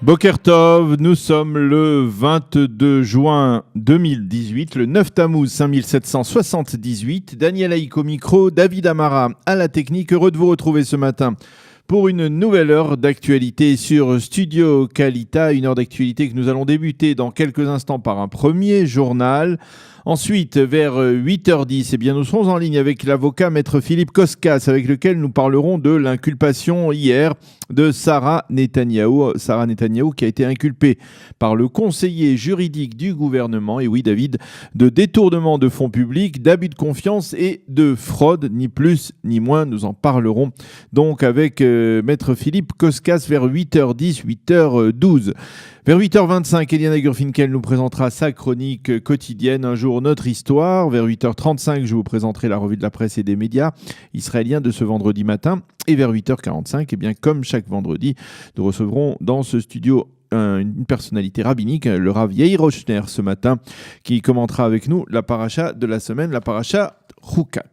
Boker Tov, nous sommes le 22 juin 2018, le 9 Tammuz 5778. Daniel Haïk au micro, David Amara à la technique. Heureux de vous retrouver ce matin pour une nouvelle heure d'actualité sur Studio Kalita. Une heure d'actualité que nous allons débuter dans quelques instants par un premier journal. Ensuite, vers 8h10, eh bien, nous serons en ligne avec l'avocat Maître Philippe Koskas, avec lequel nous parlerons de l'inculpation hier de Sarah Netanyahou. Sarah Netanyahou qui a été inculpée par le conseiller juridique du gouvernement, et oui David, de détournement de fonds publics, d'abus de confiance et de fraude, ni plus ni moins. Nous en parlerons donc avec Maître Philippe Koskas vers 8h10, 8h12. Vers 8h25, Eliana Gurfinkel nous présentera sa chronique quotidienne, Un jour notre histoire. Vers 8h35, je vous présenterai la revue de la presse et des médias israéliens de ce vendredi matin. Et vers 8h45, eh bien, comme chaque vendredi, nous recevrons dans ce studio une personnalité rabbinique, le Rav Yair Rochner ce matin, qui commentera avec nous la paracha de la semaine, la paracha Chukat.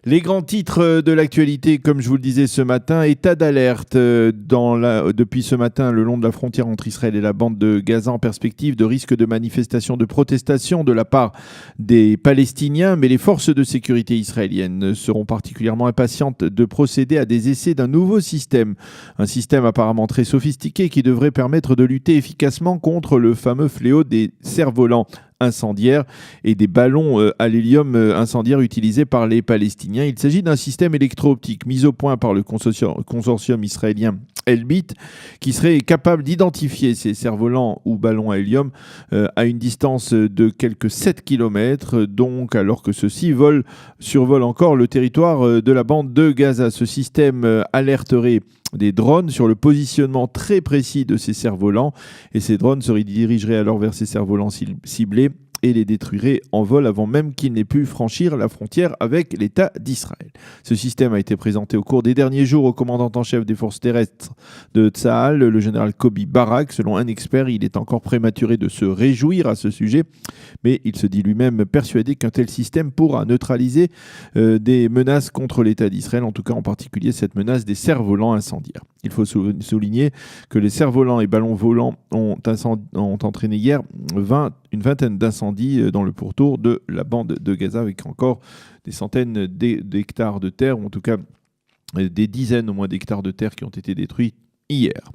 Les grands titres de l'actualité, comme je vous le disais ce matin, état d'alerte depuis ce matin le long de la frontière entre Israël et la bande de Gaza en perspective de risque de manifestation, de protestation de la part des Palestiniens, mais les forces de sécurité israéliennes seront particulièrement impatientes de procéder à des essais d'un nouveau système, un système apparemment très sophistiqué qui devrait permettre de lutter efficacement contre le fameux fléau des cerfs-volants incendiaires et des ballons à l'hélium incendiaires utilisés par les Palestiniens. Il s'agit d'un système électro-optique mis au point par le consortium israélien Elbit qui serait capable d'identifier ces cerfs-volants ou ballons à hélium à une distance de quelques 7 km, donc alors que ceux-ci survolent encore le territoire de la bande de Gaza. Ce système alerterait des drones sur le positionnement très précis de ces cerfs-volants et ces drones se dirigeraient alors vers ces cerfs-volants ciblés et les détruiraient en vol avant même qu'ils n'aient pu franchir la frontière avec l'État d'Israël. Ce système a été présenté au cours des derniers jours au commandant en chef des forces terrestres de Tsahal, le général Kobi Barak. Selon un expert, il est encore prématuré de se réjouir à ce sujet, mais il se dit lui-même persuadé qu'un tel système pourra neutraliser des menaces contre l'État d'Israël, en tout cas en particulier cette menace des cerfs-volants incendiaires. Il faut souligner que les cerfs-volants et ballons volants ont entraîné hier une vingtaine d'incendies dans le pourtour de la bande de Gaza, avec encore des centaines d'hectares de terre, ou en tout cas des dizaines au moins d'hectares de terre qui ont été détruits hier.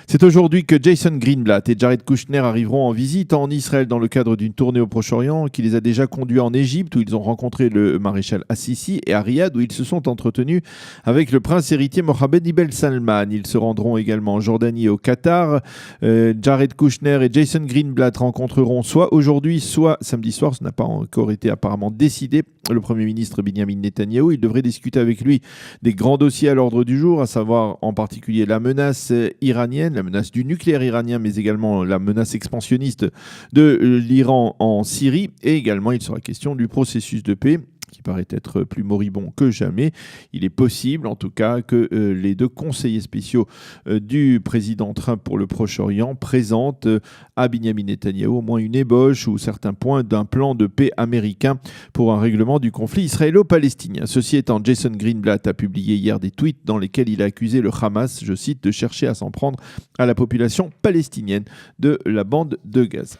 C'est aujourd'hui que Jason Greenblatt et Jared Kushner arriveront en visite en Israël dans le cadre d'une tournée au Proche-Orient qui les a déjà conduits en Égypte où ils ont rencontré le maréchal Assisi et à Riyad où ils se sont entretenus avec le prince héritier Mohammed ibn Salman. Ils se rendront également en Jordanie et au Qatar. Jared Kushner et Jason Greenblatt rencontreront soit aujourd'hui, soit samedi soir. Ce n'a pas encore été apparemment décidé. Le Premier ministre Benjamin Netanyahou, il devrait discuter avec lui des grands dossiers à l'ordre du jour, à savoir en particulier la menace iranienne, la menace du nucléaire iranien, mais également la menace expansionniste de l'Iran en Syrie. Et également, il sera question du processus de paix qui paraît être plus moribond que jamais. Il est possible, en tout cas, que les deux conseillers spéciaux du président Trump pour le Proche-Orient présentent à Benjamin Netanyahou au moins une ébauche ou certains points d'un plan de paix américain pour un règlement du conflit israélo-palestinien. Ceci étant, Jason Greenblatt a publié hier des tweets dans lesquels il a accusé le Hamas, je cite, de chercher à s'en prendre à la population palestinienne de la bande de Gaza.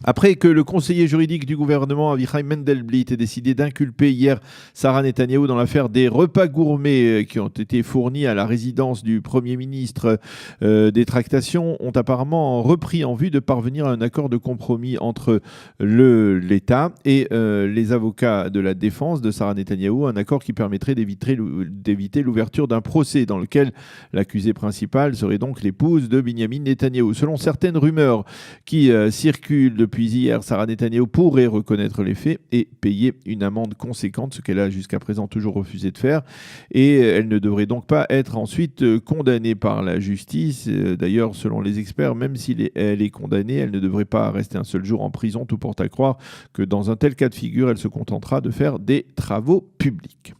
Après que le conseiller juridique du gouvernement Avichai Mendelblit ait décidé d'inculper hier Sarah Netanyahou dans l'affaire des repas gourmets qui ont été fournis à la résidence du Premier ministre, des tractations ont apparemment repris en vue de parvenir à un accord de compromis entre l'État et les avocats de la défense de Sarah Netanyahou, un accord qui permettrait d'éviter l'ouverture d'un procès dans lequel l'accusée principale serait donc l'épouse de Benjamin Netanyahou. Selon certaines rumeurs qui circulent depuis hier, Sarah Netanyahou pourrait reconnaître les faits et payer une amende conséquente, ce qu'elle a jusqu'à présent toujours refusé de faire. Et elle ne devrait donc pas être ensuite condamnée par la justice. D'ailleurs, selon les experts, même si elle est condamnée, elle ne devrait pas rester un seul jour en prison. Tout porte à croire que dans un tel cas de figure, elle se contentera de faire des travaux publics.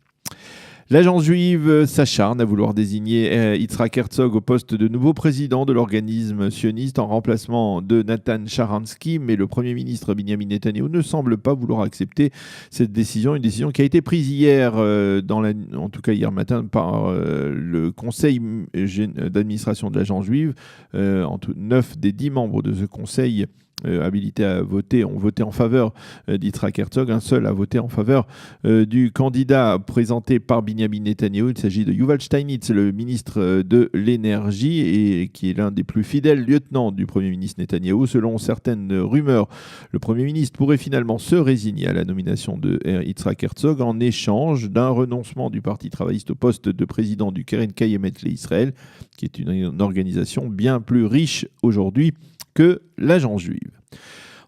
L'agence juive s'acharne à vouloir désigner Yitzhak Herzog au poste de nouveau président de l'organisme sioniste en remplacement de Nathan Sharansky, mais le Premier ministre Benjamin Netanyahou ne semble pas vouloir accepter cette décision, une décision qui a été prise hier, en tout cas hier matin, par le conseil d'administration de l'agence juive. 9 des 10 membres de ce conseil habilités à voter ont voté en faveur d'Yitzhak Herzog. Un seul a voté en faveur du candidat présenté par Benjamin Netanyahou. Il s'agit de Yuval Steinitz, le ministre de l'Énergie, et qui est l'un des plus fidèles lieutenants du Premier ministre Netanyahou. Selon certaines rumeurs, le Premier ministre pourrait finalement se résigner à la nomination de Yitzhak Herzog en échange d'un renoncement du Parti travailliste au poste de président du Keren Kayemet l'Israël, qui est une organisation bien plus riche aujourd'hui que l'agence juive.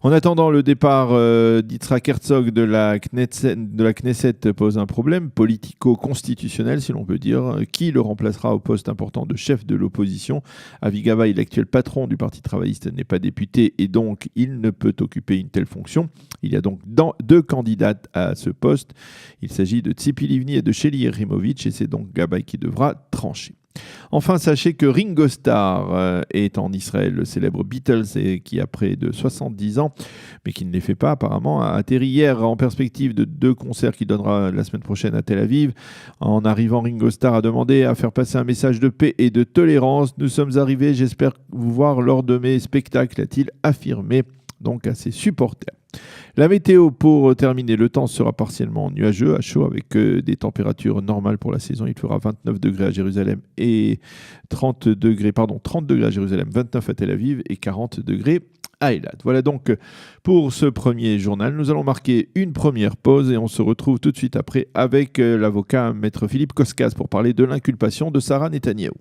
En attendant, le départ d'Yitzhak Herzog de la Knesset pose un problème politico-constitutionnel, si l'on peut dire. Qui le remplacera au poste important de chef de l'opposition? Avi Gabay, l'actuel patron du Parti travailliste, n'est pas député et donc il ne peut occuper une telle fonction. Il y a donc 2 candidates à ce poste. Il s'agit de Tzipi Livni et de Sheli Yerimovic, et c'est donc Gabay qui devra trancher. Enfin, sachez que Ringo Starr est en Israël, le célèbre Beatles, et qui a près de 70 ans, mais qui ne les fait pas apparemment, a atterri hier en perspective de 2 concerts qu'il donnera la semaine prochaine à Tel Aviv. En arrivant, Ringo Starr a demandé à faire passer un message de paix et de tolérance. « Nous sommes arrivés, j'espère vous voir lors de mes spectacles », a-t-il affirmé donc à ses supporters. La météo, pour terminer, le temps sera partiellement nuageux, à chaud, avec des températures normales pour la saison. Il fera 29 degrés à Jérusalem et 30 degrés à Jérusalem, 29 à Tel Aviv et 40 degrés à Eilat. Voilà donc pour ce premier journal. Nous allons marquer une première pause et on se retrouve tout de suite après avec l'avocat maître Philippe Koskas pour parler de l'inculpation de Sarah Netanyahou.